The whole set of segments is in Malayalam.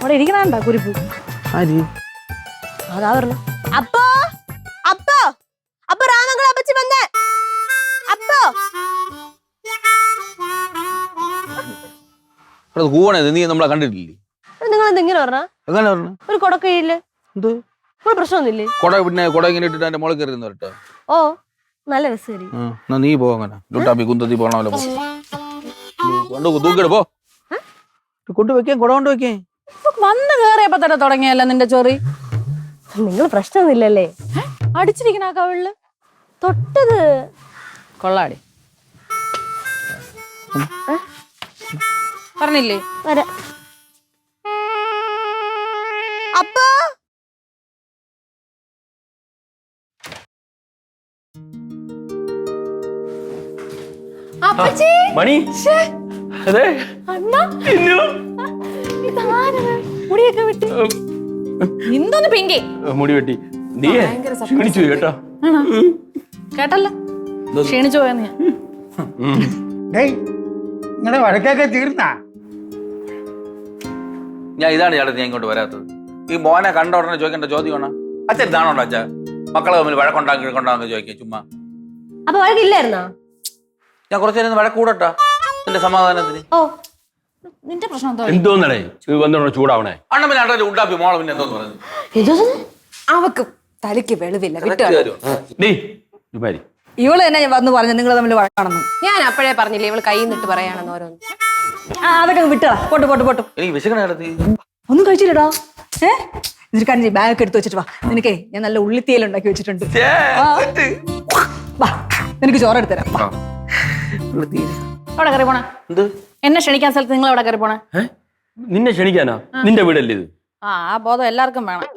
അവിടെ ഇരിക്കണ കുരിപ്പ്. അതാ പറഞ്ഞു. അപ്പോ അപ്പോ അപ്പൊ രാമങ്കള അപ്പച്ചി വന്നേ. അപ്പോ നീ നമ്മളെ കണ്ടിട്ടില്ലേ? നിങ്ങൾ എന്തെങ്കിലും പറഞ്ഞ ഒരു കൊടക്കയില്ലേ? പ്രശ്നമൊന്നുമില്ലേ? കൊട പിന്നെ കൊട ഇങ്ങനെ ഇട്ടിട്ട് എന്റെ മുളക് കയറി വരട്ടെ. ഓ നല്ല രസം. നീ പോ അങ്ങനെ ലുട്ടാപ്പി കുന്തത്തി പോണല്ലോ. തൂക്കിട് പോ. കൊണ്ടുവയ്ക്കേ കൊട കൊണ്ട് വെക്കേ. വന്ന് കേറിയപ്പോ തന്നെ തുടങ്ങിയല്ല നിന്റെ ചൊറി. നിങ്ങൾ പ്രശ്നമൊന്നുമില്ലല്ലേ? അടിച്ചിരിക്കണ കവിളില് തൊട്ടത് കൊള്ളാടി. പറഞ്ഞില്ലേ വരാ. അപ്പോ അപ്പച്ചി മണി അതെ മുടിയൊക്കെ വെട്ടി. എന്തോന്ന് പിങ്കി മുടി വെട്ടി. നീ ക്ഷീണിച്ചു കേട്ടോ. കേട്ടല്ലോ ക്ഷീണിച്ചു പോയെന്ന് ഞാൻ. നിങ്ങളുടെ വഴക്കൊക്കെ തീർന്നാ? ഞാൻ ഇതാണ് ചേട്ടൻ ഞാൻ ഇങ്ങോട്ട് വരാത്തത്. ഈ മോനെ കണ്ട ഉടനെ ചോദിക്കേണ്ട ചോദ്യമാണ് അച്ഛൻ ഇതാണോണ്ടോ അച്ഛാ മക്കളെ തമ്മിൽ വഴക്കുണ്ടാക്കി ചോദിക്കുക ചുമ്മാ. അപ്പൊ വഴക്കില്ലായിരുന്നോ? ഞാൻ കുറച്ചു നേരം വഴക്കൂടട്ടാ എന്റെ സമാധാനത്തിന്. ഓ നിന്റെ പ്രശ്നം എന്തോന്നടേ വന്നോണോ ചൂടാവണേ? അണ്ണ പിന്നെ അണ്ണൻ ഉണ്ടാപ്പി മോളെ പിന്നെ എന്തോന്ന് പറഞ്ഞു. അവക്ക് തലയ്ക്ക് വെളിവില്ല. ഇവള് തന്നെ വന്ന് പറഞ്ഞു നിങ്ങൾ തമ്മിൽ വഴക്കാണെന്ന്. ഞാൻ അപ്പോഴേ പറഞ്ഞില്ലേ ഇവള് കൈ നിട്ട് പറയാണെന്ന് ഓരോന്ന്. അതൊക്കെ വിട്ടടാ. പോട്ട് എനിക്ക് വിശക്കണ ഒന്നും കഴിച്ചില്ലടാ. ഇതിൽ കണ്ടി ബാഗൊക്കെ എടുത്ത് വെച്ചിട്ട് വാ. നിനക്കേ ഞാൻ നല്ല ഉള്ളിത്തീയൽ ഉണ്ടാക്കി വെച്ചിട്ടുണ്ട്. വാ നിനക്ക് ചോറ് എടുത്തരാം. അവിടെ കയറി പോണേ. എന്നെ ക്ഷണിക്കാൻ സ്ഥലത്ത് നിങ്ങൾ അവിടെ കയറി പോണേ. നിന്നെ ക്ഷണിക്കാനാ? നിന്റെ വീടല്ലേ ഇത്? ആ ബോധം എല്ലാവർക്കും വേണം.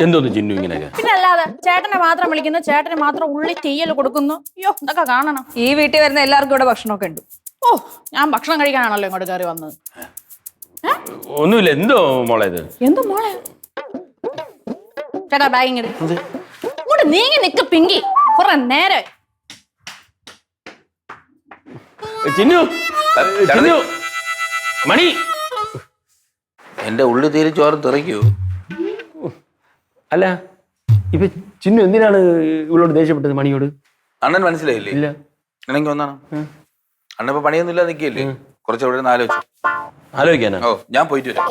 എന്തോന്ന് ചിന്നു ഇങ്ങനെയൊക്കെ? പിന്നെ അല്ലാതെ ചേട്ടനെ മാത്രം വിളിക്കുന്നു, ചേട്ടന് മാത്രം ഉള്ളി തീയൽ കൊടുക്കുന്നു. അയ്യോ ഇതൊക്കെ കാണണം. ഈ വീട്ടിൽ വരുന്ന എല്ലാവർക്കും ഇവിടെ ഭക്ഷണമൊക്കെ ഉണ്ട്. ഓ ഞാൻ ഭക്ഷണം കഴിക്കാനാണല്ലോ ഇങ്ങോട്ട് കയറി വന്നത്. ഒന്നുമില്ല. എന്തോ മോളെ ഇത്? എന്തോ മോളെ? ചേട്ടാ ബാഗ് ഇങ്ങോട്ട് നീങ്ങി നിക്ക് പിങ്കി. കുറെ നേരെ ചിന്നു ചിന്നു മണി എന്റെ ഉള്ളി തീരെ ചോറ് തെറിക്കൂ. അല്ല ഇപ്പൊ ചിന്നു എന്തിനാണ് ഇവളോട് ദേഷ്യപ്പെട്ടത് മണിയോട്? അണ്ണൻ മനസ്സിലായില്ലേ? ഇല്ല. എനിക്ക് ഒന്നാണ് അണ്ണ ഇപ്പൊ പണിയൊന്നും ഇല്ല നിക്കല്ലേ. കുറച്ച് അവിടെ ആലോചിച്ചു. ആലോചിക്കാനാ? ഓ ഞാൻ പോയിട്ട് വരാം.